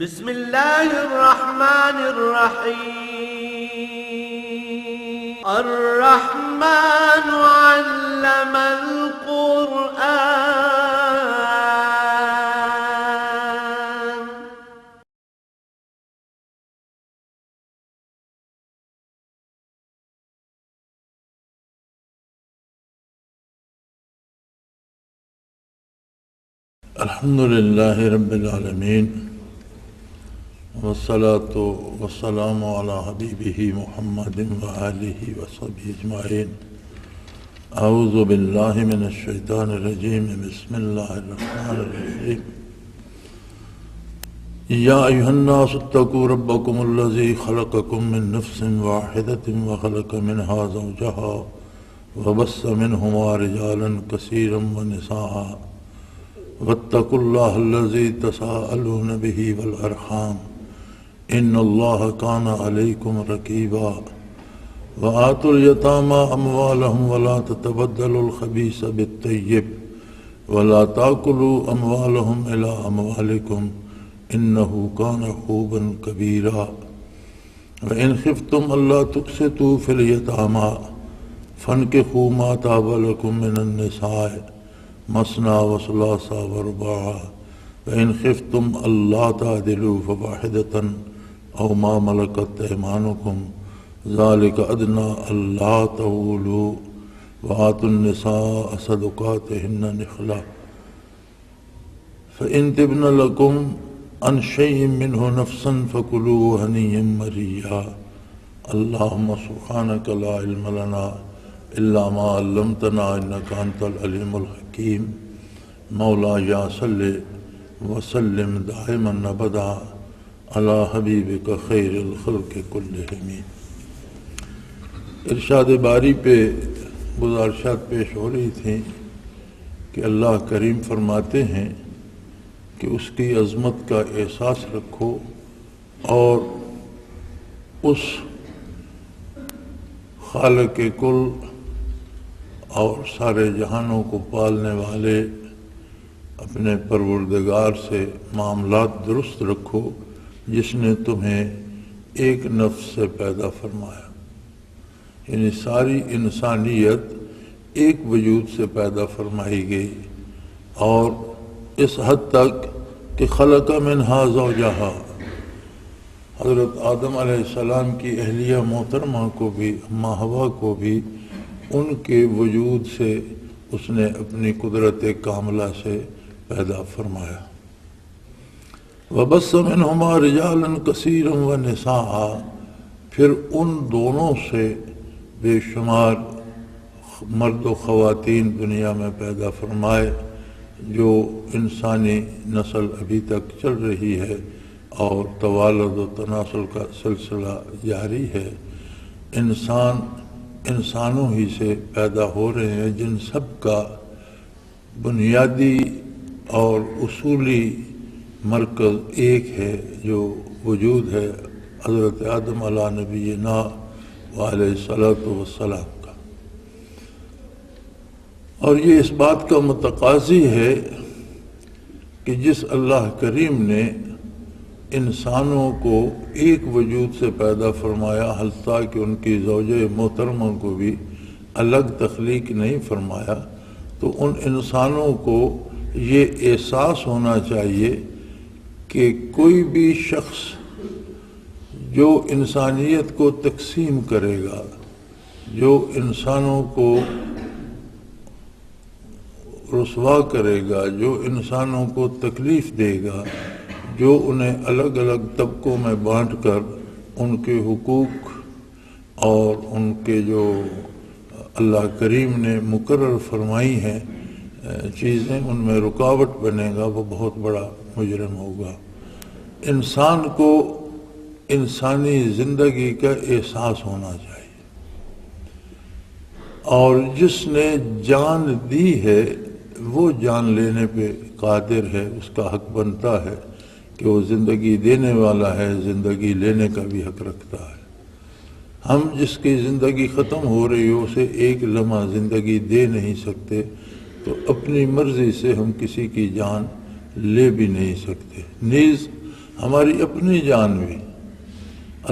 بسم الله الرحمن الرحيم. الرحمن علم القرآن. الحمد لله رب العالمين والصلاة والسلام على حبيبه محمد وآله وصحبه أجمعين. أعوذ بالله من الشيطان الرجيم. بسم الله الرحمن الرحيم. يا أيها الناس اتقوا ربكم الذي خلقكم من نفس واحدة وخلق منها زوجها وبث منهما رجالا كثيرا ونساء واتقوا الله الذي تساءلون به والأرحام إن الله كان عليكم رقيبا. وآتوا اليتامى أموالهم ولا تتبدلوا الخبيث بالطيب ولا تأكلوا أموالهم إلى أموالكم إنه كان حوبا كبيرا. وإن خفتم ألا تقسطوا في اليتامى فانكحوا ما طاب لكم من النساء مثنى وثلاث ورباع وإن خفتم ألا تعدلوا فواحدة أو ما ملكت أيمانكم ذلك أدنى ألا تعولوا. وآتوا النساء صدقاتهن نحلة فإن تبن لكم عن شيء منه نفسا فكلوه هنيئا مريئا. اللهم سبحانك لا علم لنا إلا ما علمتنا إنك أنت العليم الحكيم. مولاي صل وسلم دائما أبدا على حبیبک خیر الخلق کلہم. ارشاد باری پہ گزارشات پیش ہو رہی تھیں کہ اللہ کریم فرماتے ہیں کہ اس کی عظمت کا احساس رکھو اور اس خالق کل اور سارے جہانوں کو پالنے والے اپنے پروردگار سے معاملات درست رکھو جس نے تمہیں ایک نفس سے پیدا فرمایا. یعنی ساری انسانیت ایک وجود سے پیدا فرمائی گئی اور اس حد تک کہ خلق منہا زوجہا، حضرت آدم علیہ السلام کی اہلیہ محترمہ کو بھی، اماں حوا کو بھی ان کے وجود سے اس نے اپنی قدرت کاملہ سے پیدا فرمایا. وَبَثَّ مِنْهُمَا رِجَالًا كَثِيرًا وَنِسَاءً، پھر ان دونوں سے بے شمار مرد و خواتین دنیا میں پیدا فرمائے. جو انسانی نسل ابھی تک چل رہی ہے اور توالد و تناسل کا سلسلہ جاری ہے. انسانوں ہی سے پیدا ہو رہے ہیں جن سب کا بنیادی اور اصولی مرکز ایک ہے جو وجود ہے حضرت آدم علیہ نبینا وعلیہ الصلاۃ والسلام کا. اور یہ اس بات کا متقاضی ہے کہ جس اللہ کریم نے انسانوں کو ایک وجود سے پیدا فرمایا، حتیٰ کہ ان کی زوجہ محترمہ کو بھی الگ تخلیق نہیں فرمایا، تو ان انسانوں کو یہ احساس ہونا چاہیے کہ کوئی بھی شخص جو انسانیت کو تقسیم کرے گا، جو انسانوں کو رسوا کرے گا، جو انسانوں کو تکلیف دے گا، جو انہیں الگ الگ طبقوں میں بانٹ کر ان کے حقوق اور ان کے جو اللہ کریم نے مقرر فرمائی ہیں چیزیں ان میں رکاوٹ بنے گا، وہ بہت بڑا مجرم ہوگا. انسان کو انسانی زندگی کا احساس ہونا چاہیے، اور جس نے جان دی ہے وہ جان لینے پہ قادر ہے. اس کا حق بنتا ہے کہ وہ زندگی دینے والا ہے، زندگی لینے کا بھی حق رکھتا ہے. ہم جس کی زندگی ختم ہو رہی ہو اسے ایک لمحہ زندگی دے نہیں سکتے، تو اپنی مرضی سے ہم کسی کی جان لے بھی نہیں سکتے. نیز ہماری اپنی جان بھی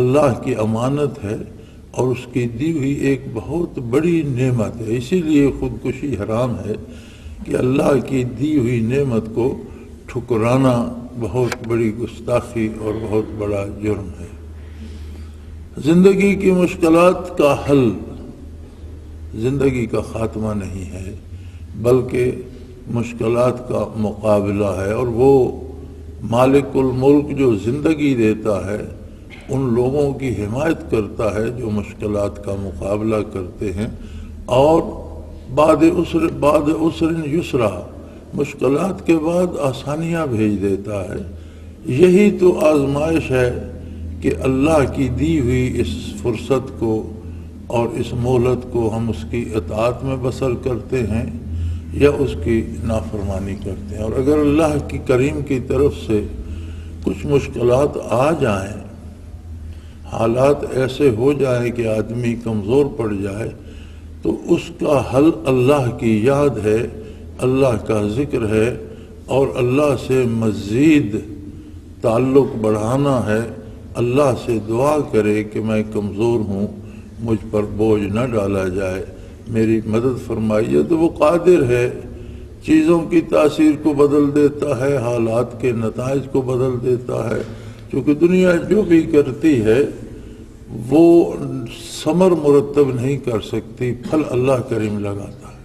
اللہ کی امانت ہے اور اس کی دی ہوئی ایک بہت بڑی نعمت ہے. اسی لیے خودکشی حرام ہے کہ اللہ کی دی ہوئی نعمت کو ٹھکرانا بہت بڑی گستاخی اور بہت بڑا جرم ہے. زندگی کی مشکلات کا حل زندگی کا خاتمہ نہیں ہے بلکہ مشکلات کا مقابلہ ہے، اور وہ مالک الملک جو زندگی دیتا ہے ان لوگوں کی حمایت کرتا ہے جو مشکلات کا مقابلہ کرتے ہیں، اور بعد عسر یسرا، مشکلات کے بعد آسانیاں بھیج دیتا ہے. یہی تو آزمائش ہے کہ اللہ کی دی ہوئی اس فرصت کو اور اس مہلت کو ہم اس کی اطاعت میں بسر کرتے ہیں یا اس کی نافرمانی کرتے ہیں. اور اگر اللہ کی کریم کی طرف سے کچھ مشکلات آ جائیں، حالات ایسے ہو جائیں کہ آدمی کمزور پڑ جائے، تو اس کا حل اللہ کی یاد ہے، اللہ کا ذکر ہے، اور اللہ سے مزید تعلق بڑھانا ہے. اللہ سے دعا کرے کہ میں کمزور ہوں، مجھ پر بوجھ نہ ڈالا جائے، میری مدد فرمائیے. تو وہ قادر ہے، چیزوں کی تاثیر کو بدل دیتا ہے، حالات کے نتائج کو بدل دیتا ہے. کیونکہ دنیا جو بھی کرتی ہے وہ ثمر مرتب نہیں کر سکتی، پھل اللہ کریم لگاتا ہے.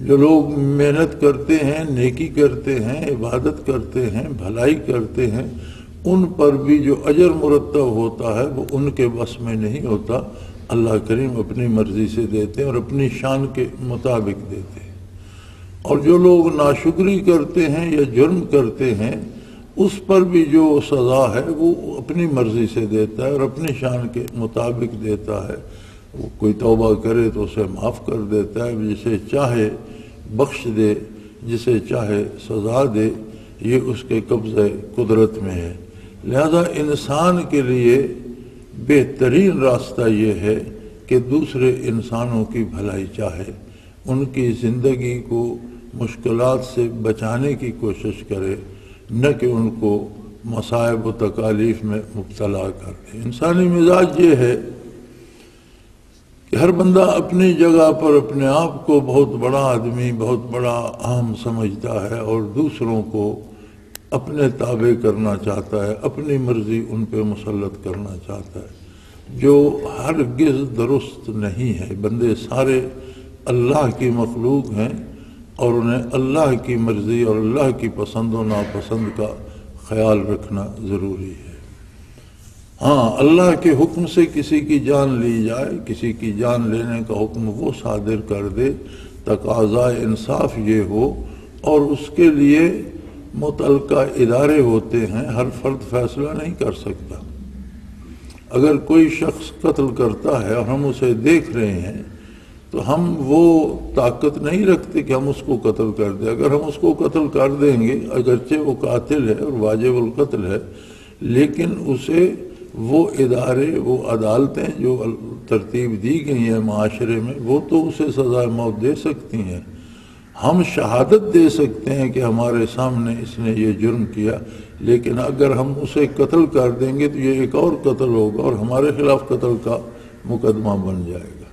جو لوگ محنت کرتے ہیں، نیکی کرتے ہیں، عبادت کرتے ہیں، بھلائی کرتے ہیں، ان پر بھی جو اجر مرتب ہوتا ہے وہ ان کے بس میں نہیں ہوتا. اللہ کریم اپنی مرضی سے دیتے ہیں اور اپنی شان کے مطابق دیتے ہیں. اور جو لوگ ناشکری کرتے ہیں یا جرم کرتے ہیں، اس پر بھی جو سزا ہے وہ اپنی مرضی سے دیتا ہے اور اپنی شان کے مطابق دیتا ہے. وہ کوئی توبہ کرے تو اسے معاف کر دیتا ہے، جسے چاہے بخش دے، جسے چاہے سزا دے. یہ اس کے قبضہ قدرت میں ہے. لہذا انسان کے لیے بہترین راستہ یہ ہے کہ دوسرے انسانوں کی بھلائی چاہے، ان کی زندگی کو مشکلات سے بچانے کی کوشش کرے، نہ کہ ان کو مصائب و تکالیف میں مبتلا کر دے. انسانی مزاج یہ ہے کہ ہر بندہ اپنی جگہ پر اپنے آپ کو بہت بڑا آدمی، بہت بڑا اہم سمجھتا ہے، اور دوسروں کو اپنے تابع کرنا چاہتا ہے، اپنی مرضی ان پہ مسلط کرنا چاہتا ہے، جو ہرگز درست نہیں ہے. بندے سارے اللہ کی مخلوق ہیں اور انہیں اللہ کی مرضی اور اللہ کی پسند و ناپسند کا خیال رکھنا ضروری ہے. ہاں، اللہ کے حکم سے کسی کی جان لی جائے، کسی کی جان لینے کا حکم وہ صادر کر دے، تقاضائے انصاف یہ ہو، اور اس کے لیے متعلقہ ادارے ہوتے ہیں. ہر فرد فیصلہ نہیں کر سکتا. اگر کوئی شخص قتل کرتا ہے اور ہم اسے دیکھ رہے ہیں تو ہم وہ طاقت نہیں رکھتے کہ ہم اس کو قتل کر دیں. اگر ہم اس کو قتل کر دیں گے، اگرچہ وہ قاتل ہے اور واجب القتل ہے، لیکن اسے وہ ادارے، وہ عدالتیں جو ترتیب دی گئی ہیں معاشرے میں، وہ تو اسے سزائے موت دے سکتی ہیں. ہم شہادت دے سکتے ہیں کہ ہمارے سامنے اس نے یہ جرم کیا، لیکن اگر ہم اسے قتل کر دیں گے تو یہ ایک اور قتل ہوگا اور ہمارے خلاف قتل کا مقدمہ بن جائے گا.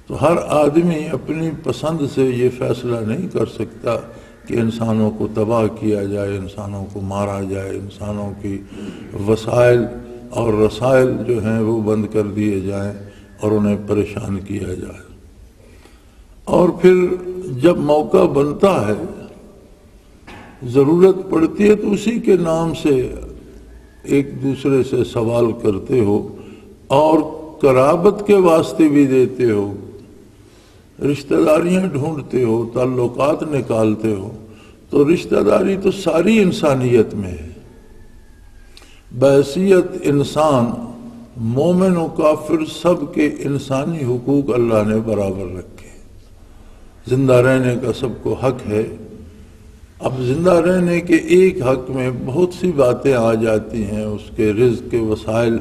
تو ہر آدمی اپنی پسند سے یہ فیصلہ نہیں کر سکتا کہ انسانوں کو تباہ کیا جائے، انسانوں کو مارا جائے، انسانوں کی وسائل اور رسائل جو ہیں وہ بند کر دیے جائیں اور انہیں پریشان کیا جائے. اور پھر جب موقع بنتا ہے، ضرورت پڑتی ہے، تو اسی کے نام سے ایک دوسرے سے سوال کرتے ہو اور قرابت کے واسطے بھی دیتے ہو، رشتہ داریاں ڈھونڈتے ہو، تعلقات نکالتے ہو. تو رشتہ داری تو ساری انسانیت میں ہے. بحیثیت انسان مومن و کافر سب کے انسانی حقوق اللہ نے برابر رکھے. زندہ رہنے کا سب کو حق ہے. اب زندہ رہنے کے ایک حق میں بہت سی باتیں آ جاتی ہیں. اس کے رزق کے وسائل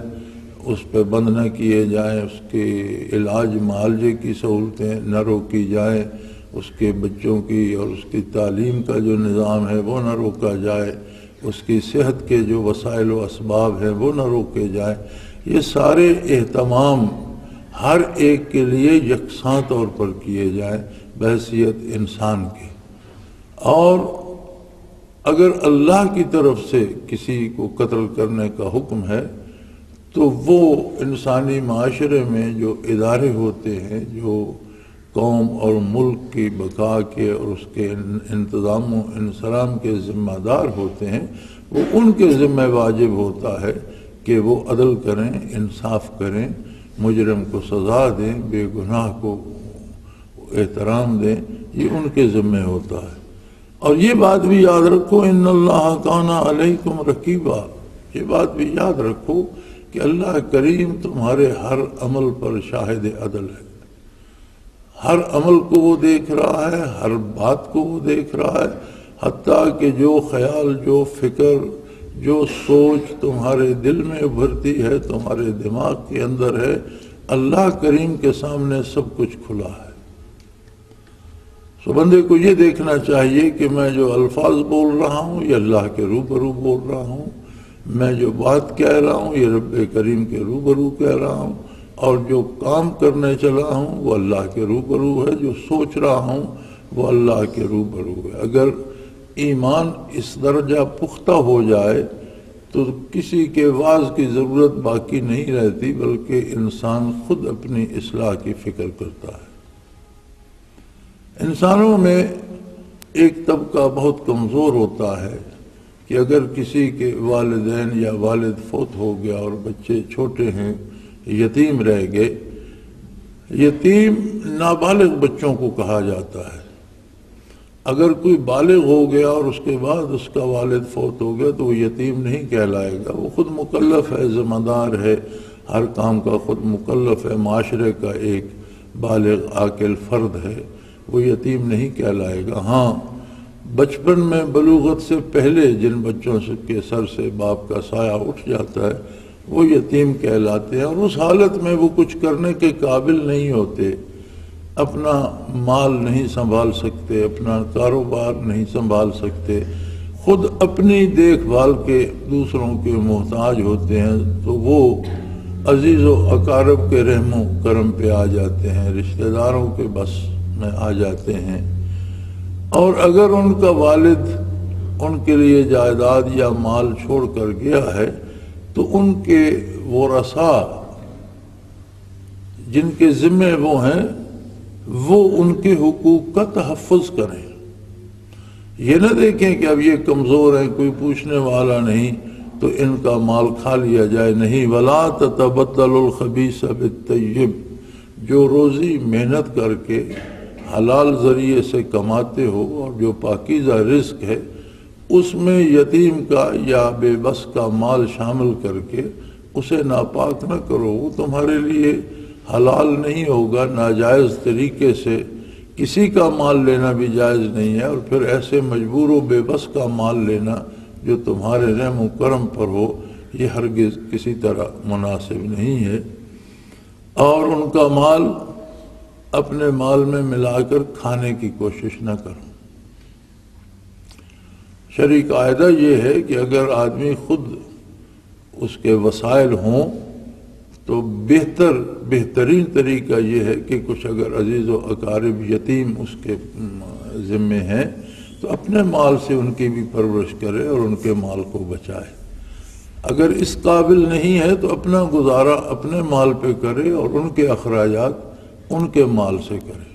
اس پہ بند نہ کیے جائیں، اس کے علاج معالجے کی سہولتیں نہ روکی جائیں، اس کے بچوں کی اور اس کی تعلیم کا جو نظام ہے وہ نہ روکا جائے، اس کی صحت کے جو وسائل و اسباب ہیں وہ نہ روکے جائیں. یہ سارے اہتمام ہر ایک کے لیے یکساں طور پر کیے جائیں بحیثیت انسان کے. اور اگر اللہ کی طرف سے کسی کو قتل کرنے کا حکم ہے تو وہ انسانی معاشرے میں جو ادارے ہوتے ہیں جو قوم اور ملک کی بقا کے اور اس کے انتظام و انصرام کے ذمہ دار ہوتے ہیں وہ ان کے ذمہ واجب ہوتا ہے کہ وہ عدل کریں، انصاف کریں، مجرم کو سزا دیں، بے گناہ کو احترام دیں. یہ ان کے ذمہ ہوتا ہے. اور یہ بات بھی یاد رکھو ان اللہ کان علیکم رقیبا، یہ بات بھی یاد رکھو کہ اللہ کریم تمہارے ہر عمل پر شاہد عدل ہے. ہر عمل کو وہ دیکھ رہا ہے، ہر بات کو وہ دیکھ رہا ہے، حتیٰ کہ جو خیال، جو فکر، جو سوچ تمہارے دل میں ابھرتی ہے، تمہارے دماغ کے اندر ہے، اللہ کریم کے سامنے سب کچھ کھلا ہے. سو بندے کو یہ دیکھنا چاہیے کہ میں جو الفاظ بول رہا ہوں یہ اللہ کے روبرو بول رہا ہوں، میں جو بات کہہ رہا ہوں یہ رب کریم کے روبرو کہہ رہا ہوں، اور جو کام کرنے چلا ہوں وہ اللہ کے روبرو ہے، جو سوچ رہا ہوں وہ اللہ کے روبرو ہے. اگر ایمان اس درجہ پختہ ہو جائے تو کسی کے واعظ کی ضرورت باقی نہیں رہتی، بلکہ انسان خود اپنی اصلاح کی فکر کرتا ہے. انسانوں میں ایک طبقہ بہت کمزور ہوتا ہے کہ اگر کسی کے والدین یا والد فوت ہو گیا اور بچے چھوٹے ہیں، یتیم رہ گئے. یتیم نابالغ بچوں کو کہا جاتا ہے. اگر کوئی بالغ ہو گیا اور اس کے بعد اس کا والد فوت ہو گیا تو وہ یتیم نہیں کہلائے گا، وہ خود مکلف ہے، ذمہ دار ہے، ہر کام کا خود مکلف ہے، معاشرے کا ایک بالغ عاقل فرد ہے، وہ یتیم نہیں کہلائے گا. ہاں بچپن میں بلوغت سے پہلے جن بچوں کے سر سے باپ کا سایہ اٹھ جاتا ہے وہ یتیم کہلاتے ہیں، اور اس حالت میں وہ کچھ کرنے کے قابل نہیں ہوتے، اپنا مال نہیں سنبھال سکتے، اپنا کاروبار نہیں سنبھال سکتے، خود اپنی دیکھ بھال کے دوسروں کے محتاج ہوتے ہیں. تو وہ عزیز و اقارب کے رحم و کرم پہ آ جاتے ہیں، رشتہ داروں کے بس میں آ جاتے ہیں. اور اگر ان کا والد ان کے لیے جائیداد یا مال چھوڑ کر گیا ہے تو ان کے ورثاء جن کے ذمہ وہ ہیں وہ ان کے حقوق کا تحفظ کریں. یہ نہ دیکھیں کہ اب یہ کمزور ہیں، کوئی پوچھنے والا نہیں تو ان کا مال کھا لیا جائے. نہیں، وَلَا تَتَبَدَّلُ الْخَبِيثَ بِالطَّيِّبِ، جو روزی محنت کر کے حلال ذریعے سے کماتے ہو اور جو پاکیزہ رزق ہے اس میں یتیم کا یا بے بس کا مال شامل کر کے اسے ناپاک نہ کرو. وہ تمہارے لیے حلال نہیں ہوگا. ناجائز طریقے سے کسی کا مال لینا بھی جائز نہیں ہے، اور پھر ایسے مجبور و بے بس کا مال لینا جو تمہارے رحم و کرم پر ہو یہ ہرگز کسی طرح مناسب نہیں ہے. اور ان کا مال اپنے مال میں ملا کر کھانے کی کوشش نہ کرو. شرعی قاعدہ یہ ہے کہ اگر آدمی خود اس کے وسائل ہوں تو بہترین طریقہ یہ ہے کہ کچھ اگر عزیز و اقارب یتیم اس کے ذمے ہیں تو اپنے مال سے ان کی بھی پرورش کرے اور ان کے مال کو بچائے. اگر اس قابل نہیں ہے تو اپنا گزارا اپنے مال پہ کرے اور ان کے اخراجات ان کے مال سے کرے.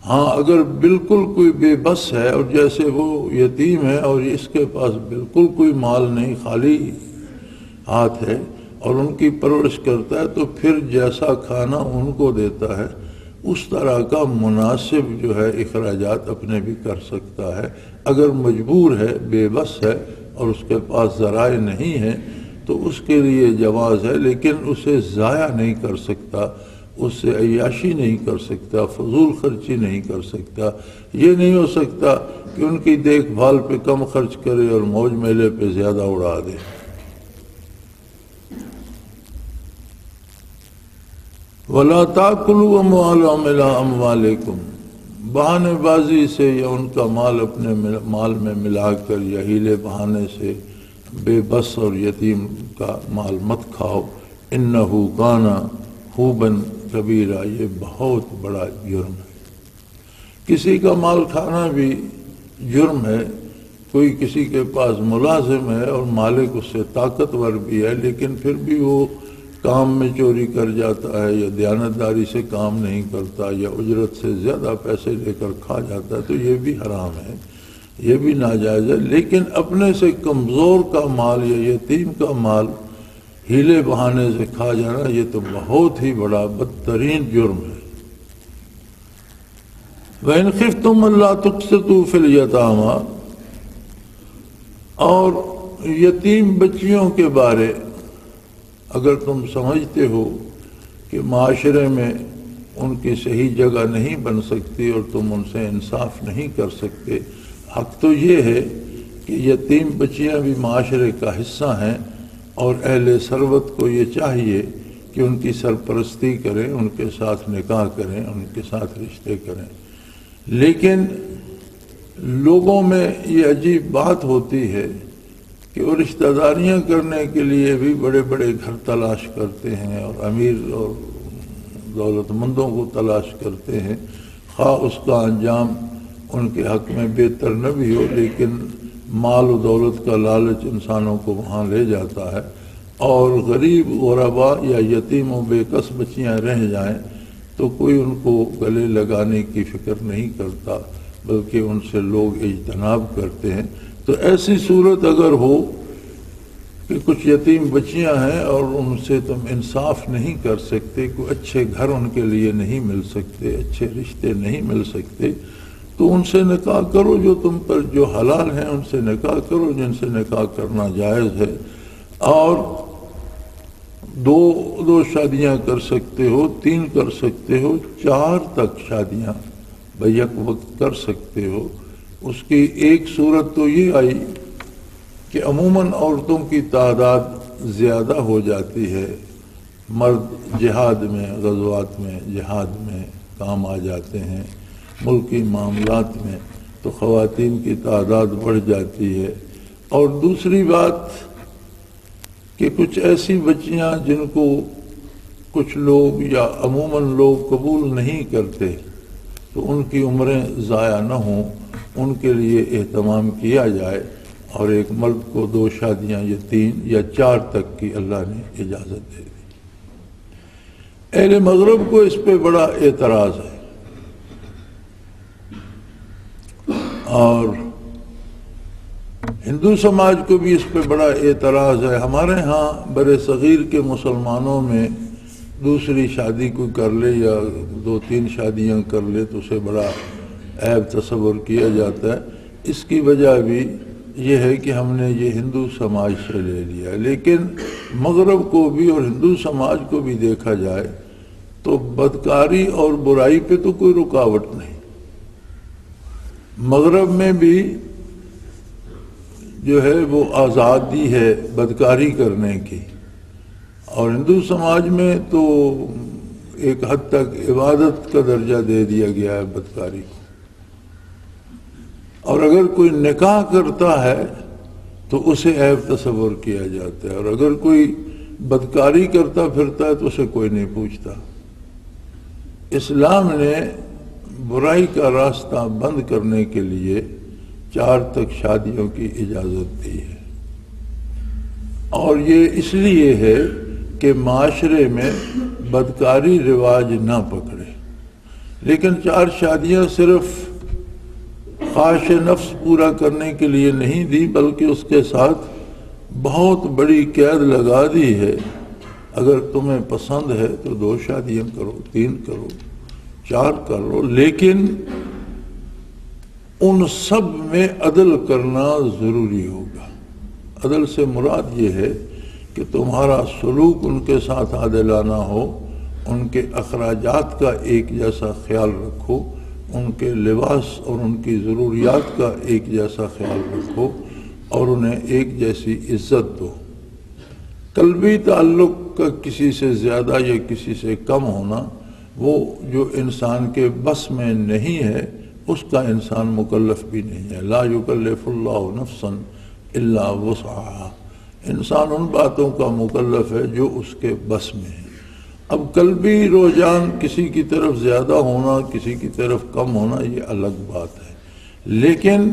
ہاں اگر بالکل کوئی بے بس ہے اور جیسے وہ یتیم ہے اور اس کے پاس بالکل کوئی مال نہیں، خالی ہاتھ ہے اور ان کی پرورش کرتا ہے تو پھر جیسا کھانا ان کو دیتا ہے اس طرح کا مناسب جو ہے اخراجات اپنے بھی کر سکتا ہے. اگر مجبور ہے، بے بس ہے اور اس کے پاس ذرائع نہیں ہے تو اس کے لیے جواز ہے، لیکن اسے ضائع نہیں کر سکتا، اس سے عیاشی نہیں کر سکتا، فضول خرچی نہیں کر سکتا. یہ نہیں ہو سکتا کہ ان کی دیکھ بھال پہ کم خرچ کرے اور موج میلے پہ زیادہ اڑا دے. وَلَا تَأْكُلُوا أَمْوَالَهُمْ إِلَىٰ أَمْوَالِكُمْ، بہانے بازی سے یا ان کا مال اپنے مال میں ملا کر یا ہیلے بہانے سے بے بس اور یتیم کا مال مت کھاؤ، انہو کانا خوبن کبیرہ، یہ بہت بڑا جرم ہے۔ کسی کا مال کھانا بھی جرم ہے۔ کوئی کسی کے پاس ملازم ہے اور مالک اس سے طاقتور بھی ہے، لیکن پھر بھی وہ کام میں چوری کر جاتا ہے یا دیانتداری سے کام نہیں کرتا یا اجرت سے زیادہ پیسے لے کر کھا جاتا ہے، تو یہ بھی حرام ہے، یہ بھی ناجائز ہے۔ لیکن اپنے سے کمزور کا مال یا یتیم کا مال ہیلے بہانے سے کھا جانا، یہ تو بہت ہی بڑا بدترین جرم ہے۔ وَإِنْ خِفْتُمْ أَلَّا تُقْسِطُوا فِي الْيَتَامَىٰ، اور یتیم بچیوں کے بارے اگر تم سمجھتے ہو کہ معاشرے میں ان کی صحیح جگہ نہیں بن سکتی اور تم ان سے انصاف نہیں کر سکتے، حق تو یہ ہے کہ یتیم بچیاں بھی معاشرے کا حصہ ہیں اور اہل ثروت کو یہ چاہیے کہ ان کی سرپرستی کریں، ان کے ساتھ نکاح کریں، ان کے ساتھ رشتے کریں۔ لیکن لوگوں میں یہ عجیب بات ہوتی ہے کہ وہ رشتہ داریاں کرنے کے لیے بھی بڑے بڑے گھر تلاش کرتے ہیں اور امیر اور دولت مندوں کو تلاش کرتے ہیں، خواہ اس کا انجام ان کے حق میں بہتر نہ بھی ہو، لیکن مال و دولت کا لالچ انسانوں کو وہاں لے جاتا ہے، اور غریب غربا یا یتیم و بے کس بچیاں رہ جائیں تو کوئی ان کو گلے لگانے کی فکر نہیں کرتا، بلکہ ان سے لوگ اجتناب کرتے ہیں۔ تو ایسی صورت اگر ہو کہ کچھ یتیم بچیاں ہیں اور ان سے تم انصاف نہیں کر سکتے، کوئی اچھے گھر ان کے لیے نہیں مل سکتے، اچھے رشتے نہیں مل سکتے، تو ان سے نکاح کرو، جو تم پر جو حلال ہیں ان سے نکاح کرو، جن سے نکاح کرنا جائز ہے۔ اور دو شادیاں کر سکتے ہو، 3 کر سکتے ہو، 4 تک شادیاں بیک وقت کر سکتے ہو۔ اس کی ایک صورت تو یہ آئی کہ عموماً عورتوں کی تعداد زیادہ ہو جاتی ہے، مرد جہاد میں، غزوات میں، جہاد میں کام آ جاتے ہیں، ملکی معاملات میں، تو خواتین کی تعداد بڑھ جاتی ہے۔ اور دوسری بات کہ کچھ ایسی بچیاں جن کو کچھ لوگ یا عموماً لوگ قبول نہیں کرتے، تو ان کی عمریں ضائع نہ ہوں، ان کے لیے اہتمام کیا جائے، اور ایک مرد کو 2 شادیاں یا 3 یا 4 تک کی اللہ نے اجازت دے دی۔ اہل مغرب کو اس پہ بڑا اعتراض ہے، اور ہندو سماج کو بھی اس پہ بڑا اعتراض ہے۔ ہمارے ہاں بر صغیر کے مسلمانوں میں دوسری شادی کوئی کر لے یا 2-3 شادیاں کر لے تو اسے بڑا عیب تصور کیا جاتا ہے۔ اس کی وجہ بھی یہ ہے کہ ہم نے یہ ہندو سماج سے لے لیا، لیکن مغرب کو بھی اور ہندو سماج کو بھی دیکھا جائے تو بدکاری اور برائی پہ تو کوئی رکاوٹ نہیں۔ مغرب میں بھی جو ہے وہ آزادی ہے بدکاری کرنے کی، اور ہندو سماج میں تو ایک حد تک عبادت کا درجہ دے دیا گیا ہے بدکاری کو، اور اگر کوئی نکاح کرتا ہے تو اسے عیب تصور کیا جاتا ہے، اور اگر کوئی بدکاری کرتا پھرتا ہے تو اسے کوئی نہیں پوچھتا۔ اسلام نے برائی کا راستہ بند کرنے کے لیے 4 تک شادیوں کی اجازت دی ہے، اور یہ اس لیے ہے کہ معاشرے میں بدکاری رواج نہ پکڑے۔ لیکن 4 شادیاں صرف خواہش نفس پورا کرنے کے لیے نہیں دی، بلکہ اس کے ساتھ بہت بڑی قید لگا دی ہے، اگر تمہیں پسند ہے تو 2 شادیاں کرو، 3 کرو، 4 کرو، لیکن ان سب میں عدل کرنا ضروری ہوگا۔ عدل سے مراد یہ ہے کہ تمہارا سلوک ان کے ساتھ عادلانہ ہو، ان کے اخراجات کا ایک جیسا خیال رکھو، ان کے لباس اور ان کی ضروریات کا ایک جیسا خیال رکھو، اور انہیں ایک جیسی عزت دو۔ قلبی تعلق کا کسی سے زیادہ یا کسی سے کم ہونا وہ جو انسان کے بس میں نہیں ہے اس کا انسان مکلف بھی نہیں ہے. لا یکلف اللہ نفسا الا وسعہا. انسان ان باتوں کا مکلف ہے جو اس کے بس میں ہے. اب قلبی رجحان کسی کی طرف زیادہ ہونا کسی کی طرف کم ہونا یہ الگ بات ہے، لیکن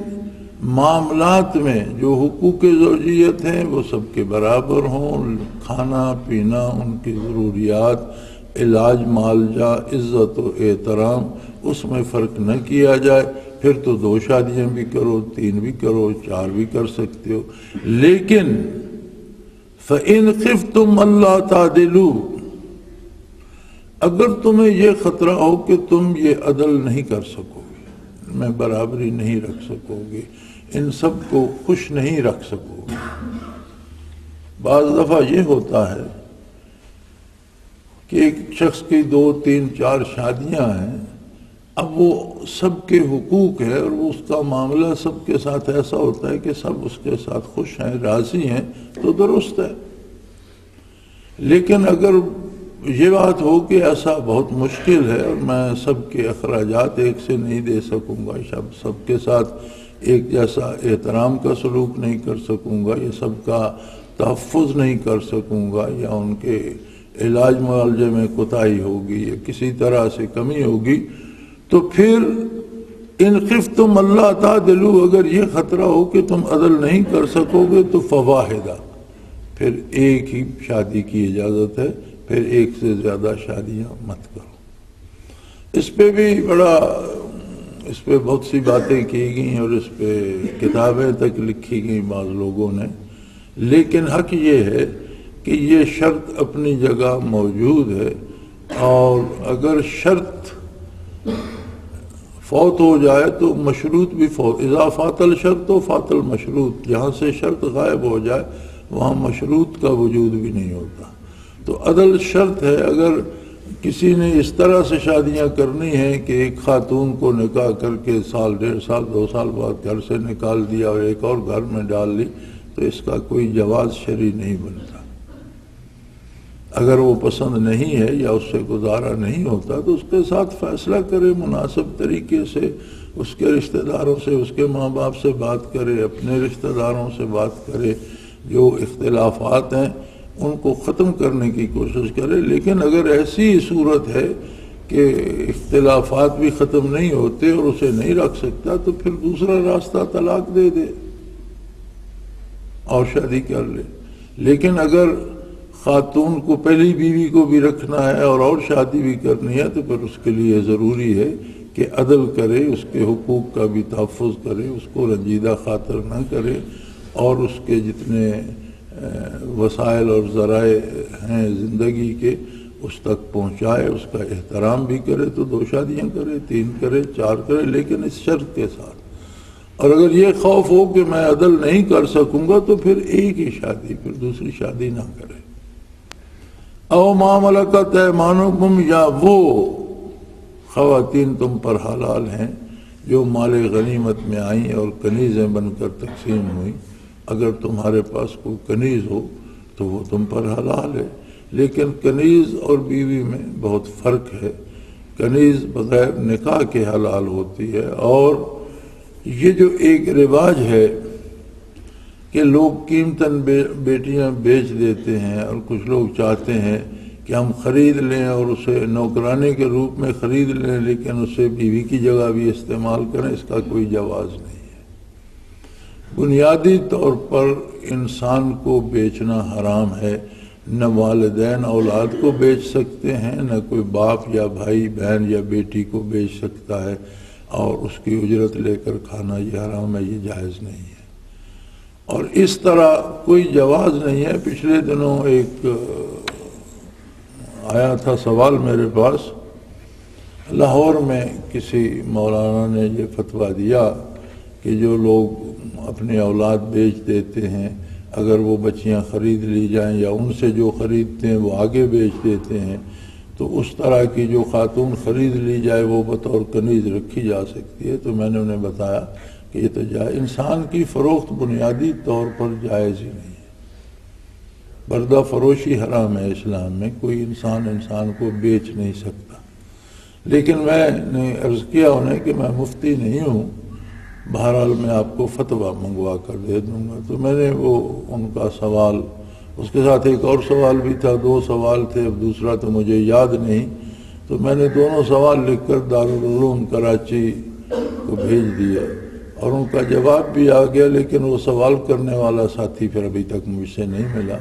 معاملات میں جو حقوق زوجیت ہیں وہ سب کے برابر ہوں. کھانا پینا، ان کی ضروریات، علاج معالجہ، عزت و احترام، اس میں فرق نہ کیا جائے. پھر تو 2 شادیاں بھی کرو، 3 بھی کرو، 4 بھی کر سکتے ہو. لیکن فَإِنْ خِفْتُمْ أَلَّا تَعْدِلُوا، اگر تمہیں یہ خطرہ ہو کہ تم یہ عدل نہیں کر سکو گے، میں برابری نہیں رکھ سکو گے، ان سب کو خوش نہیں رکھ سکو گے. بعض دفعہ یہ ہوتا ہے کہ ایک شخص کی 2 3 4 شادیاں ہیں، اب وہ سب کے حقوق ہے اور وہ اس کا معاملہ سب کے ساتھ ایسا ہوتا ہے کہ سب اس کے ساتھ خوش ہیں، راضی ہیں، تو درست ہے. لیکن اگر یہ بات ہو کہ ایسا بہت مشکل ہے اور میں سب کے اخراجات ایک سے نہیں دے سکوں گا، سب کے ساتھ ایک جیسا احترام کا سلوک نہیں کر سکوں گا، یہ سب کا تحفظ نہیں کر سکوں گا، یا ان کے علاج معالجے میں کوتاہی ہوگی یا کسی طرح سے کمی ہوگی، تو پھر ان خفتم اللہ تعدلوا، اگر یہ خطرہ ہو کہ تم عدل نہیں کر سکو گے تو فواحدہ، پھر ایک ہی شادی کی اجازت ہے، پھر ایک سے زیادہ شادیاں مت کرو. اس پہ بھی اس پہ بہت سی باتیں کی گئیں اور اس پہ کتابیں تک لکھی گئیں بعض لوگوں نے، لیکن حق یہ ہے کہ یہ شرط اپنی جگہ موجود ہے. اور اگر شرط فوت ہو جائے تو مشروط بھی فوت، اذا فات الشرط و فات المشروط، جہاں سے شرط غائب ہو جائے وہاں مشروط کا وجود بھی نہیں ہوتا. تو عدل شرط ہے. اگر کسی نے اس طرح سے شادیاں کرنی ہیں کہ ایک خاتون کو نکاح کر کے 1 1.5 سال 2 سال بعد گھر سے نکال دیا اور ایک اور گھر میں ڈال لی، تو اس کا کوئی جواز شرعی نہیں بنتا. اگر وہ پسند نہیں ہے یا اس سے گزارا نہیں ہوتا تو اس کے ساتھ فیصلہ کرے، مناسب طریقے سے اس کے رشتہ داروں سے، اس کے ماں باپ سے بات کرے، اپنے رشتہ داروں سے بات کرے، جو اختلافات ہیں ان کو ختم کرنے کی کوشش کرے. لیکن اگر ایسی صورت ہے کہ اختلافات بھی ختم نہیں ہوتے اور اسے نہیں رکھ سکتا تو پھر دوسرا راستہ طلاق دے دے اور شادی کر لے. لیکن اگر خاتون کو پہلی بیوی کو بھی رکھنا ہے اور شادی بھی کرنی ہے تو پھر اس کے لیے ضروری ہے کہ عدل کرے، اس کے حقوق کا بھی تحفظ کرے، اس کو رنجیدہ خاطر نہ کرے، اور اس کے جتنے وسائل اور ذرائع ہیں زندگی کے اس تک پہنچائے، اس کا احترام بھی کرے. تو 2 شادیاں کرے، 3 کرے، 4 کرے، لیکن اس شرط کے ساتھ. اور اگر یہ خوف ہو کہ میں عدل نہیں کر سکوں گا تو پھر ایک ہی شادی، پھر دوسری شادی نہ کرے. او ما ملکت ایمانکم، یا وہ خواتین تم پر حلال ہیں جو مال غنیمت میں آئیں اور کنیزیں بن کر تقسیم ہوئیں. اگر تمہارے پاس کوئی کنیز ہو تو وہ تم پر حلال ہے. لیکن کنیز اور بیوی میں بہت فرق ہے. کنیز بغیر نکاح کے حلال ہوتی ہے. اور یہ جو ایک رواج ہے کہ لوگ قیمتاً بیٹیاں بیچ دیتے ہیں، اور کچھ لوگ چاہتے ہیں کہ ہم خرید لیں اور اسے نوکرانے کے روپ میں خرید لیں، لیکن اسے بیوی کی جگہ بھی استعمال کریں، اس کا کوئی جواز نہیں ہے. بنیادی طور پر انسان کو بیچنا حرام ہے. نہ والدین اولاد کو بیچ سکتے ہیں، نہ کوئی باپ یا بھائی بہن یا بیٹی کو بیچ سکتا ہے، اور اس کی اجرت لے کر کھانا یہ حرام ہے، یہ جائز نہیں ہے. اور اس طرح کوئی جواز نہیں ہے. پچھلے دنوں ایک آیا تھا سوال میرے پاس، لاہور میں کسی مولانا نے یہ فتویٰ دیا کہ جو لوگ اپنی اولاد بیچ دیتے ہیں، اگر وہ بچیاں خرید لی جائیں یا ان سے جو خریدتے ہیں وہ آگے بیچ دیتے ہیں، تو اس طرح کی جو خاتون خرید لی جائے وہ بطور کنیز رکھی جا سکتی ہے. تو میں نے انہیں بتایا کہ یہ تو انسان کی فروخت بنیادی طور پر جائز ہی نہیں ہے. بردہ فروشی حرام ہے اسلام میں. کوئی انسان کو بیچ نہیں سکتا. لیکن میں نے عرض کیا انہیں کہ میں مفتی نہیں ہوں، بہرحال میں آپ کو فتویٰ منگوا کر دے دوں گا۔ تو میں نے وہ ان کا سوال، اس کے ساتھ ایک اور سوال بھی تھا، 2 سوال تھے، اب دوسرا تو مجھے یاد نہیں، تو میں نے دونوں سوال لکھ کر دارالعلوم کراچی کو بھیج دیا اور ان کا جواب بھی آ گیا، لیکن وہ سوال کرنے والا ساتھی پھر ابھی تک مجھ سے نہیں ملا۔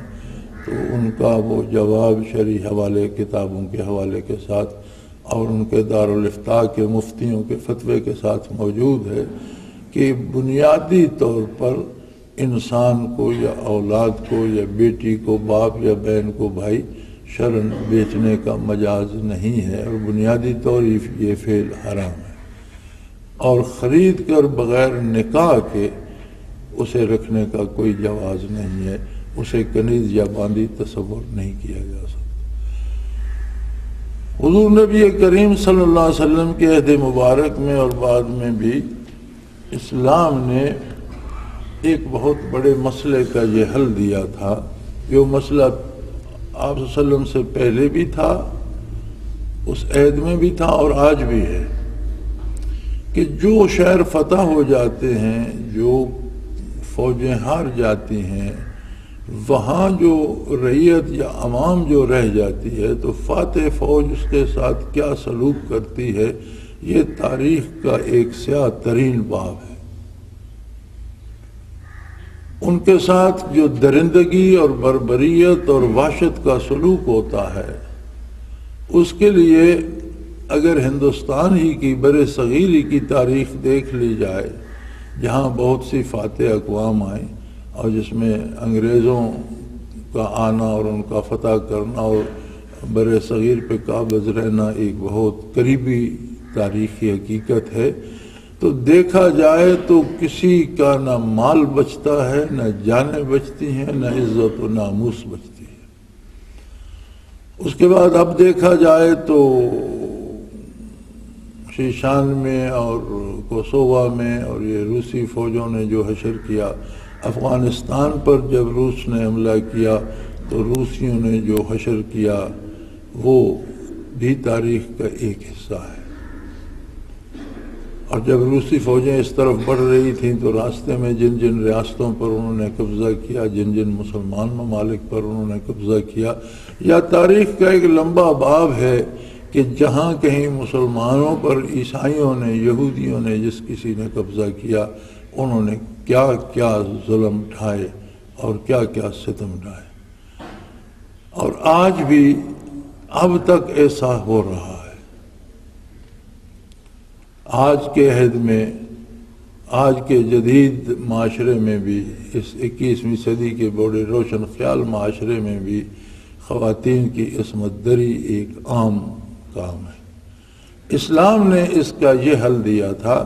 تو ان کا وہ جواب شرعی حوالے، کتابوں کے حوالے کے ساتھ اور ان کے دارالافتاء کے مفتیوں کے فتوے کے ساتھ موجود ہے کہ بنیادی طور پر انسان کو یا اولاد کو یا بیٹی کو باپ یا بہن کو بھائی شرعاً بیچنے کا مجاز نہیں ہے، اور بنیادی طور یہ فعل حرام ہے، اور خرید کر بغیر نکاح کے اسے رکھنے کا کوئی جواز نہیں ہے، اسے کنیز یا باندی تصور نہیں کیا جا سکتا۔ حضور نبی کریم صلی اللہ علیہ وسلم کے عہد مبارک میں اور بعد میں بھی اسلام نے ایک بہت بڑے مسئلے کا یہ حل دیا تھا، جو مسئلہ آپ صلی اللہ علیہ وسلم سے پہلے بھی تھا، اس عہد میں بھی تھا اور آج بھی ہے، کہ جو شہر فتح ہو جاتے ہیں، جو فوجیں ہار جاتی ہیں، وہاں جو رعیت یا عوام جو رہ جاتی ہے تو فاتح فوج اس کے ساتھ کیا سلوک کرتی ہے، یہ تاریخ کا ایک سیاہ ترین باب ہے۔ ان کے ساتھ جو درندگی اور بربریت اور وحشت کا سلوک ہوتا ہے، اس کے لیے اگر ہندوستان ہی کی بر صغیر ہی کی تاریخ دیکھ لی جائے، جہاں بہت سی فاتح اقوام آئیں اور جس میں انگریزوں کا آنا اور ان کا فتح کرنا اور بر صغیر پہ قابض رہنا ایک بہت قریبی تاریخی حقیقت ہے، تو دیکھا جائے تو کسی کا نہ مال بچتا ہے، نہ جانیں بچتی ہیں، نہ عزت و ناموس بچتی ہے۔ اس کے بعد اب دیکھا جائے تو شیشان میں اور کوسووا میں اور یہ روسی فوجوں نے جو حشر کیا، افغانستان پر جب روس نے حملہ کیا تو روسیوں نے جو حشر کیا وہ بھی تاریخ کا ایک حصہ ہے۔ اور جب روسی فوجیں اس طرف بڑھ رہی تھیں تو راستے میں جن جن ریاستوں پر انہوں نے قبضہ کیا، جن جن مسلمان ممالک پر انہوں نے قبضہ کیا، یا تاریخ کا ایک لمبا باب ہے کہ جہاں کہیں مسلمانوں پر عیسائیوں نے، یہودیوں نے، جس کسی نے قبضہ کیا، انہوں نے کیا کیا ظلم ڈھائے اور کیا کیا ستم ڈھائے، اور آج بھی اب تک ایسا ہو رہا ہے۔ آج کے عہد میں، آج کے جدید معاشرے میں بھی، اس 21ویں صدی کے بڑے روشن خیال معاشرے میں بھی خواتین کی عصمت دری ایک عام کام ہے۔ اسلام نے اس کا یہ حل دیا تھا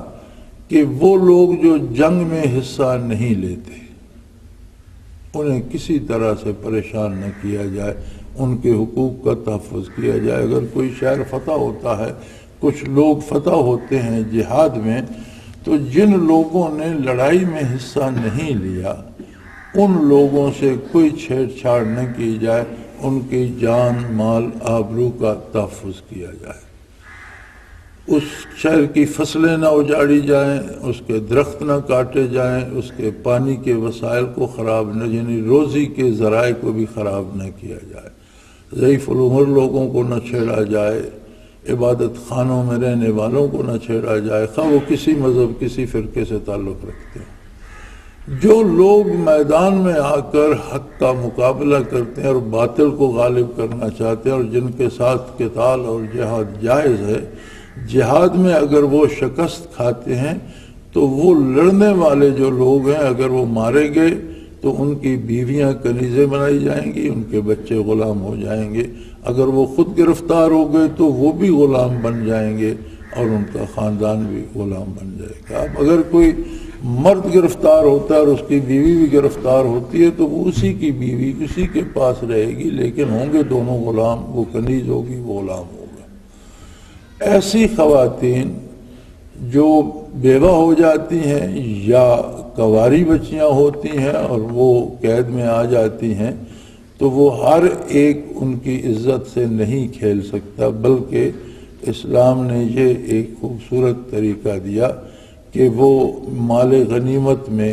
کہ وہ لوگ جو جنگ میں حصہ نہیں لیتے انہیں کسی طرح سے پریشان نہ کیا جائے، ان کے حقوق کا تحفظ کیا جائے۔ اگر کوئی شہر فتح ہوتا ہے، کچھ لوگ فتح ہوتے ہیں جہاد میں، تو جن لوگوں نے لڑائی میں حصہ نہیں لیا ان لوگوں سے کوئی چھیڑ چھاڑ نہ کی جائے، ان کی جان، مال، آبرو کا تحفظ کیا جائے، اس شہر کی فصلیں نہ اجاڑی جائیں، اس کے درخت نہ کاٹے جائیں، اس کے پانی کے وسائل کو خراب نہ، یعنی روزی کے ذرائع کو بھی خراب نہ کیا جائے، ضعیف العمر لوگوں کو نہ چھیڑا جائے، عبادت خانوں میں رہنے والوں کو نہ چھیڑا جائے، خواہ وہ کسی مذہب، کسی فرقے سے تعلق رکھتے ہیں۔ جو لوگ میدان میں آ کر حق کا مقابلہ کرتے ہیں اور باطل کو غالب کرنا چاہتے ہیں اور جن کے ساتھ قتال اور جہاد جائز ہے، جہاد میں اگر وہ شکست کھاتے ہیں تو وہ لڑنے والے جو لوگ ہیں اگر وہ مارے گئے تو ان کی بیویاں کنیزیں بنائی جائیں گی، ان کے بچے غلام ہو جائیں گے، اگر وہ خود گرفتار ہو گئے تو وہ بھی غلام بن جائیں گے اور ان کا خاندان بھی غلام بن جائے گا۔ اب اگر کوئی مرد گرفتار ہوتا ہے اور اس کی بیوی بھی گرفتار ہوتی ہے تو وہ اسی کی بیوی اسی کے پاس رہے گی، لیکن ہوں گے دونوں غلام، وہ کنیز ہوگی، وہ غلام ہوگا۔ ایسی خواتین جو بیوہ ہو جاتی ہیں یا کواری بچیاں ہوتی ہیں اور وہ قید میں آ جاتی ہیں تو وہ ہر ایک ان کی عزت سے نہیں کھیل سکتا، بلکہ اسلام نے یہ ایک خوبصورت طریقہ دیا کہ وہ مال غنیمت میں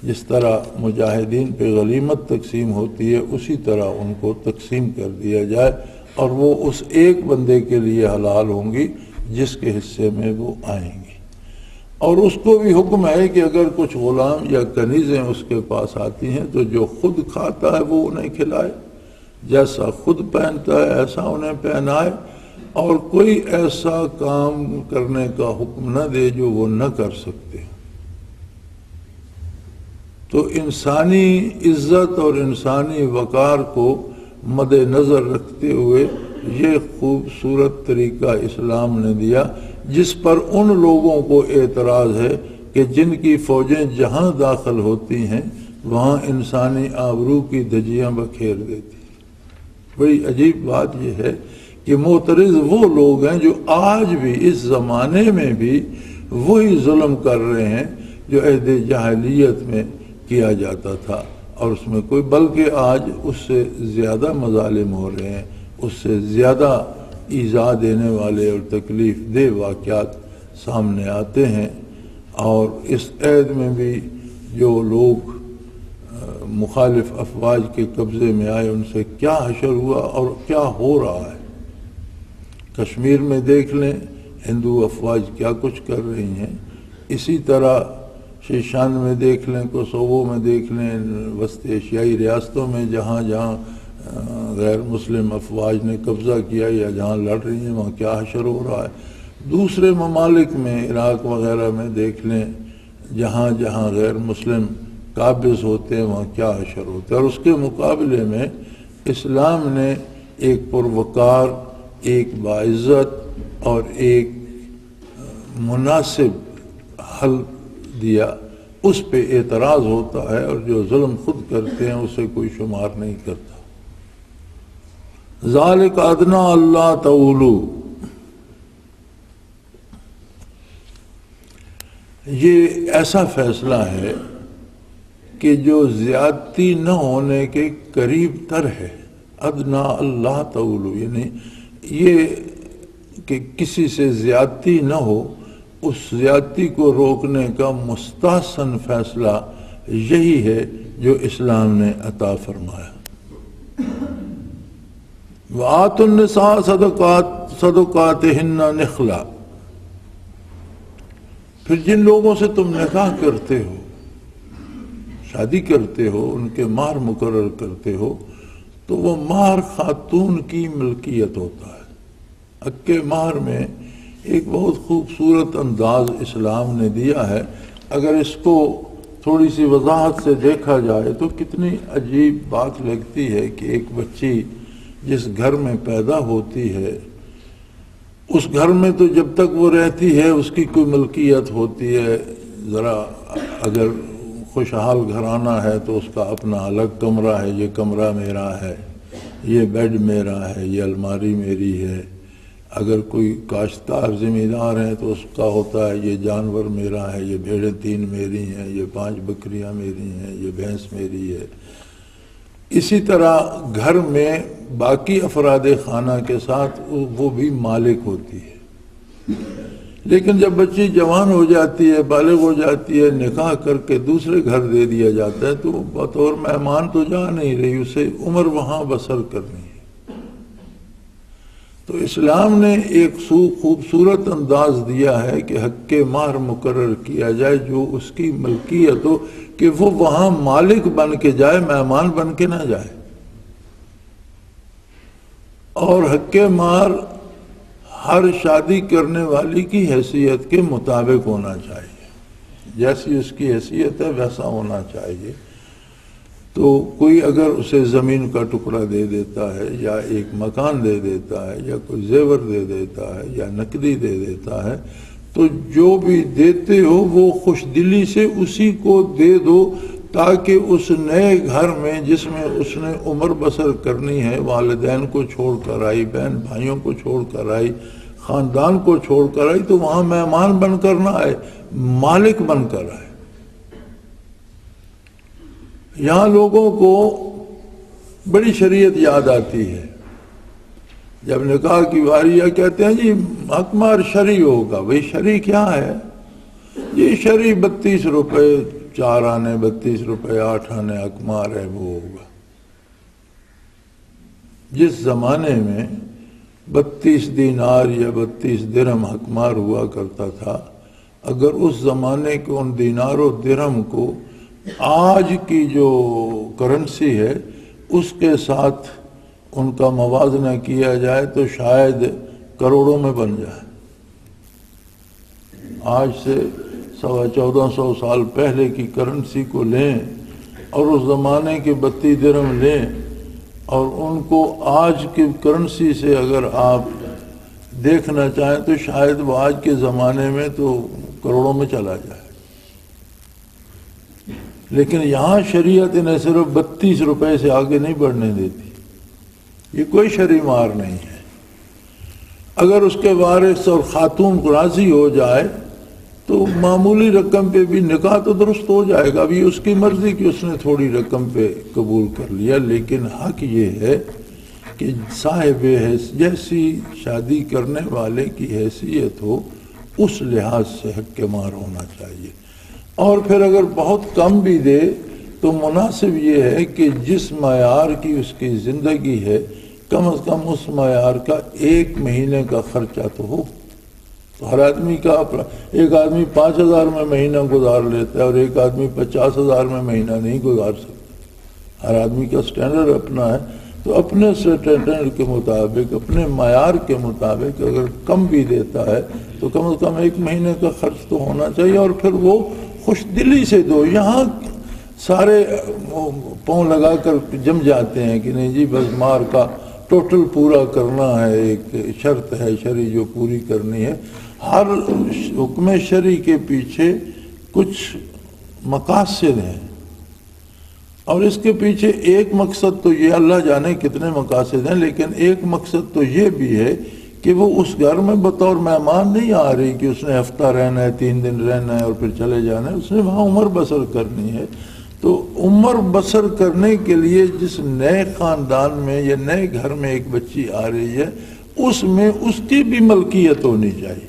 جس طرح مجاہدین پہ غنیمت تقسیم ہوتی ہے اسی طرح ان کو تقسیم کر دیا جائے، اور وہ اس ایک بندے کے لیے حلال ہوں گی جس کے حصے میں وہ آئیں گی۔ اور اس کو بھی حکم ہے کہ اگر کچھ غلام یا کنیزیں اس کے پاس آتی ہیں تو جو خود کھاتا ہے وہ انہیں کھلائے، جیسا خود پہنتا ہے ایسا انہیں پہنائے، اور کوئی ایسا کام کرنے کا حکم نہ دے جو وہ نہ کر سکتے۔ تو انسانی عزت اور انسانی وقار کو مد نظر رکھتے ہوئے یہ خوبصورت طریقہ اسلام نے دیا، جس پر ان لوگوں کو اعتراض ہے کہ جن کی فوجیں جہاں داخل ہوتی ہیں وہاں انسانی آبرو کی دھجیاں بکھیر دیتی۔ بڑی عجیب بات یہ ہے کہ معترض وہ لوگ ہیں جو آج بھی اس زمانے میں بھی وہی ظلم کر رہے ہیں جو عہد جاہلیت میں کیا جاتا تھا، اور اس میں کوئی بلکہ آج اس سے زیادہ مظالم ہو رہے ہیں، اس سے زیادہ ایذا دینے والے اور تکلیف دہ واقعات سامنے آتے ہیں۔ اور اس عہد میں بھی جو لوگ مخالف افواج کے قبضے میں آئے ان سے کیا حشر ہوا اور کیا ہو رہا ہے۔ کشمیر میں دیکھ لیں ہندو افواج کیا کچھ کر رہی ہیں، اسی طرح شیشان میں دیکھ لیں، کوسوو میں دیکھ لیں، وسط ایشیائی ریاستوں میں جہاں جہاں غیر مسلم افواج نے قبضہ کیا یا جہاں لڑ رہی ہیں وہاں کیا حشر ہو رہا ہے۔ دوسرے ممالک میں عراق وغیرہ میں دیکھ لیں جہاں جہاں غیر مسلم قابض ہوتے ہیں وہاں کیا حشر ہوتا ہے۔ اور اس کے مقابلے میں اسلام نے ایک پروقار، ایک باعزت اور ایک مناسب حل دیا، اس پہ اعتراض ہوتا ہے، اور جو ظلم خود کرتے ہیں اسے کوئی شمار نہیں کرتا۔ ذالک ادنیٰ اللہ تعولو، یہ ایسا فیصلہ ہے کہ جو زیادتی نہ ہونے کے قریب تر ہے۔ ادنیٰ اللہ تعولو یعنی یہ کہ کسی سے زیادتی نہ ہو، اس زیادتی کو روکنے کا مستحسن فیصلہ یہی ہے جو اسلام نے عطا فرمایا۔ وَآتُوا النِّسَاءَ صَدُقَاتِهِنَّ نِخْلًا، پھر جن لوگوں سے تم نکاح کرتے ہو، شادی کرتے ہو، ان کے مہر مقرر کرتے ہو، تو وہ مہر خاتون کی ملکیت ہوتا ہے۔ حق مہر میں ایک بہت خوبصورت انداز اسلام نے دیا ہے۔ اگر اس کو تھوڑی سی وضاحت سے دیکھا جائے تو کتنی عجیب بات لگتی ہے کہ ایک بچی جس گھر میں پیدا ہوتی ہے اس گھر میں تو جب تک وہ رہتی ہے اس کی کوئی ملکیت ہوتی ہے۔ ذرا اگر خوشحال گھرانہ ہے تو اس کا اپنا الگ کمرہ ہے، یہ کمرہ میرا ہے، یہ بیڈ میرا ہے، یہ الماری میری ہے۔ اگر کوئی کاشتکار زمیندار ہیں تو اس کا ہوتا ہے یہ جانور میرا ہے، یہ بھیڑیں 3 میری ہیں، یہ 5 بکریاں میری ہیں، یہ بھینس میری ہے۔ اسی طرح گھر میں باقی افراد خانہ کے ساتھ وہ بھی مالک ہوتی ہے۔ لیکن جب بچی جوان ہو جاتی ہے، بالغ ہو جاتی ہے، نکاح کر کے دوسرے گھر دے دیا جاتا ہے تو بطور مہمان تو جا نہیں رہی، اسے عمر وہاں بسر کرنی ہے۔ تو اسلام نے ایک خوبصورت انداز دیا ہے کہ حق مہر مقرر کیا جائے جو اس کی ملکیت ہو، کہ وہ وہاں مالک بن کے جائے، مہمان بن کے نہ جائے۔ اور حق مہر ہر شادی کرنے والی کی حیثیت کے مطابق ہونا چاہیے، جیسی اس کی حیثیت ہے ویسا ہونا چاہیے۔ تو کوئی اگر اسے زمین کا ٹکڑا دے دیتا ہے یا ایک مکان دے دیتا ہے یا کوئی زیور دے دیتا ہے یا نقدی دے دیتا ہے تو جو بھی دیتے ہو وہ خوش دلی سے اسی کو دے دو، تاکہ اس نئے گھر میں جس میں اس نے عمر بسر کرنی ہے، والدین کو چھوڑ کر آئی، بہن بھائیوں کو چھوڑ کر آئی، خاندان کو چھوڑ کر آئی، تو وہاں مہمان بن کر نہ آئے، مالک بن کر آئے۔ یہاں لوگوں کو بڑی شریعت یاد آتی ہے۔ جب نکاح کی باری ہے کہتے ہیں جی حکمار شرعی ہوگا. بھئی شرعی کیا ہے؟ یہ شرعی 32 روپے 4 آنے، 32 روپے 8 آنے حکمار ہے وہ ہوگا. جس زمانے میں 32 دینار یا 32 درہم حکمار ہوا کرتا تھا، اگر اس زمانے کے ان دینار و درہم کو آج کی جو کرنسی ہے اس کے ساتھ ان کا موازنہ کیا جائے تو شاید کروڑوں میں بن جائے. آج سے 1450 سال پہلے کی کرنسی کو لیں اور اس زمانے کے 32 درہم لیں اور ان کو آج کی کرنسی سے اگر آپ دیکھنا چاہیں تو شاید وہ آج کے زمانے میں تو کروڑوں میں چلا جائے. لیکن یہاں شریعت انہیں صرف 32 روپے سے آگے نہیں بڑھنے دیتی. یہ کوئی شرعی مار نہیں ہے. اگر اس کے وارث اور خاتون راضی ہو جائے تو معمولی رقم پہ بھی نکاح تو درست ہو جائے گا. ابھی اس کی مرضی کہ اس نے تھوڑی رقم پہ قبول کر لیا، لیکن حق یہ ہے کہ صاحب جیسی شادی کرنے والے کی حیثیت ہو اس لحاظ سے حق کے مار ہونا چاہیے. اور پھر اگر بہت کم بھی دے تو مناسب یہ ہے کہ جس معیار کی اس کی زندگی ہے کم از کم اس معیار کا 1 مہینے کا خرچہ تو ہو. تو ہر آدمی کا ایک آدمی 5,000 میں مہینہ گزار لیتا ہے اور ایک آدمی 50,000 میں مہینہ نہیں گزار سکتا. ہر آدمی کا سٹینڈرڈ اپنا ہے. تو اپنے سٹینڈرڈ کے مطابق، اپنے معیار کے مطابق اگر کم بھی دیتا ہے تو کم از کم 1 مہینے کا خرچ تو ہونا چاہیے. اور پھر وہ خوش دلی سے دو. یہاں سارے پاؤں لگا کر جم جاتے ہیں کہ نہیں جی بس مار کا ٹوٹل پورا کرنا ہے، ایک شرط ہے شرعی جو پوری کرنی ہے. ہر حکم شرعی کے پیچھے کچھ مقاصد ہیں اور اس کے پیچھے ایک مقصد تو یہ، اللہ جانے کتنے مقاصد ہیں، لیکن ایک مقصد تو یہ بھی ہے کہ وہ اس گھر میں بطور مہمان نہیں آ رہی کہ اس نے ہفتہ رہنا ہے، 3 دن رہنا ہے اور پھر چلے جانا ہے. اس نے وہاں عمر بسر کرنی ہے. تو عمر بسر کرنے کے لیے جس نئے خاندان میں یا نئے گھر میں ایک بچی آ رہی ہے اس میں اس کی بھی ملکیت ہونی چاہیے.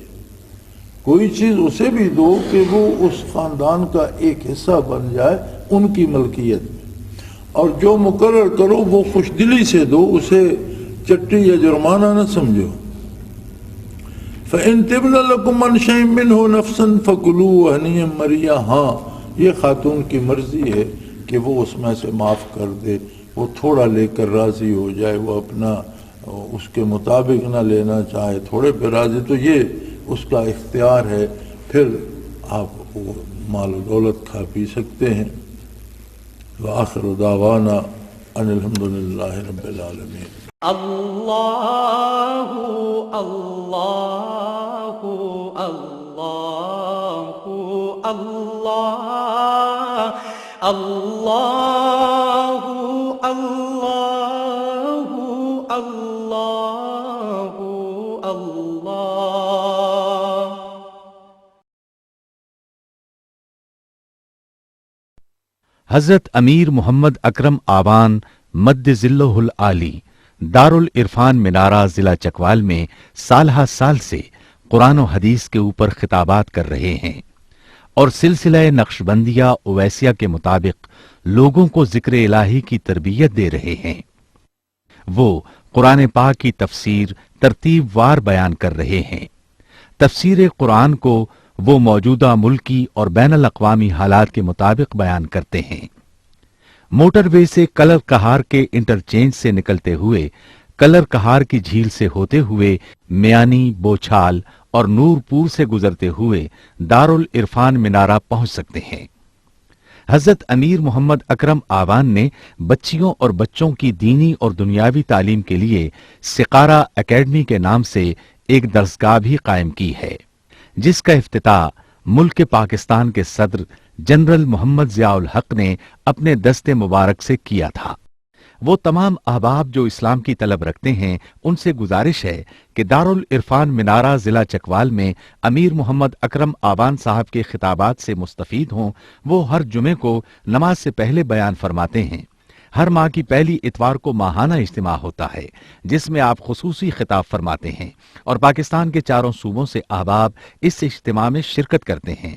کوئی چیز اسے بھی دو کہ وہ اس خاندان کا ایک حصہ بن جائے ان کی ملکیت میں. اور جو مقرر کرو وہ خوش دلی سے دو، اسے چٹی یا جرمانہ نہ سمجھو. فَإِن تِبْنَ لَكُمْ عَنْ شَيْءٍ مِّنْهُ نَفْسًا فَكُلُوهُ هَنِيًّا مَرِيًّا. ہاں یہ خاتون کی مرضی ہے کہ وہ اس میں سے معاف کر دے، وہ تھوڑا لے کر راضی ہو جائے، وہ اپنا اس کے مطابق نہ لینا چاہے، تھوڑے پہ راضی، تو یہ اس کا اختیار ہے. پھر آپ وہ مال و دولت کھا پی سکتے ہیں. وآخر دعوانا ان الحمدللہ رب العالمین. اللہ اللہ اللہ اللہ اللہ اللہ اللہ اللہ. حضرت امیر محمد اکرم آوان مد ذلہ العالی دارالعرفان منارہ ضلع چکوال میں سالہ سال سے قرآن و حدیث کے اوپر خطابات کر رہے ہیں اور سلسلہ نقشبندیہ اویسیہ کے مطابق لوگوں کو ذکر الہی کی تربیت دے رہے ہیں. وہ قرآن پاک کی تفسیر ترتیب وار بیان کر رہے ہیں. تفسیر قرآن کو وہ موجودہ ملکی اور بین الاقوامی حالات کے مطابق بیان کرتے ہیں. موٹر وے سے کلر کہار کے انٹرچینج سے نکلتے ہوئے کلر کہار کی جھیل سے ہوتے ہوئے میانی، بوچھال اور نورپور سے گزرتے ہوئے دارالعرفان منارہ پہنچ سکتے ہیں. حضرت امیر محمد اکرم آوان نے بچیوں اور بچوں کی دینی اور دنیاوی تعلیم کے لیے سقارہ اکیڈمی کے نام سے ایک درسگاہ بھی قائم کی ہے، جس کا افتتاح ملک پاکستان کے صدر جنرل محمد ضیاء الحق نے اپنے دست مبارک سے کیا تھا. وہ تمام احباب جو اسلام کی طلب رکھتے ہیں ان سے گزارش ہے کہ دارالعرفان منارہ ضلع چکوال میں امیر محمد اکرم آوان صاحب کے خطابات سے مستفید ہوں. وہ ہر جمعے کو نماز سے پہلے بیان فرماتے ہیں. ہر ماہ کی پہلی اتوار کو ماہانہ اجتماع ہوتا ہے جس میں آپ خصوصی خطاب فرماتے ہیں اور پاکستان کے چاروں صوبوں سے احباب اس اجتماع میں شرکت کرتے ہیں۔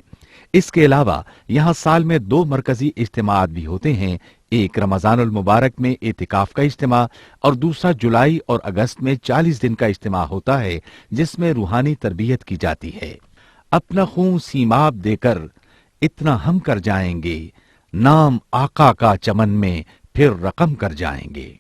اس کے علاوہ یہاں سال میں 2 مرکزی اجتماعات بھی ہوتے ہیں، ایک رمضان المبارک میں اعتکاف کا اجتماع اور دوسرا جولائی اور اگست میں 40 دن کا اجتماع ہوتا ہے جس میں روحانی تربیت کی جاتی ہے۔ اپنا خون سیماب دے کر اتنا ہم کر جائیں گے، نام آقا کا چمن میں پھر رقم کر جائیں گے۔